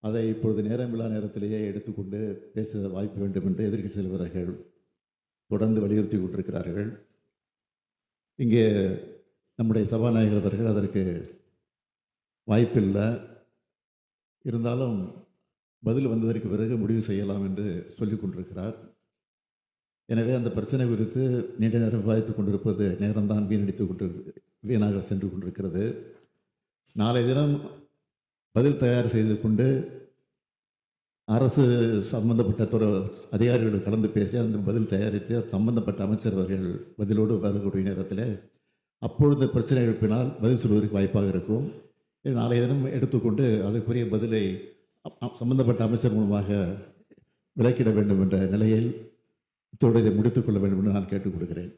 அதை இப்பொழுது நேரமில்லா நேரத்திலேயே எடுத்துக்கொண்டு பேச வாய்ப்பு வேண்டும் என்று எதிர்க்கட்சி தலைவர்கள் தொடர்ந்து வலியுறுத்தி கொண்டிருக்கிறார்கள். இங்கே நம்முடைய சபாநாயகர் அவர்கள் அதற்கு வாய்ப்பில்லை. இருந்தாலும் பதில் வந்ததற்கு பிறகு முடிவு செய்யலாம் என்று சொல்லிக் கொண்டிருக்கிறார். எனவே அந்த பிரச்சனை குறித்து நீண்ட நேரம் விவாதித்துக் கொண்டிருப்பது நேரம்தான் வீணாக சென்று கொண்டிருக்கிறது. நாளை தினம் பதில் தயார் செய்து கொண்டு அரசு சம்பந்தப்பட்ட அதிகாரிகளோடு கலந்து பேசி அந்த பதில் தயாரித்து சம்பந்தப்பட்ட அமைச்சர் அவர்கள் பதிலோடு வரக்கூடிய நேரத்தில் அப்பொழுது பிரச்சனை எழுப்பினால் பதில் சொல்வதற்கு வாய்ப்பாக இருக்கும். நாளைய தினம் எடுத்துக்கொண்டு அதற்குரிய பதிலை சம்பந்தப்பட்ட அமைச்சர் மூலமாக விலக்கிட வேண்டும் என்ற நிலையில் இத்தோடு இதை முடித்துக்கொள்ள வேண்டும் என்று நான் கேட்டுக் கொடுக்கிறேன்.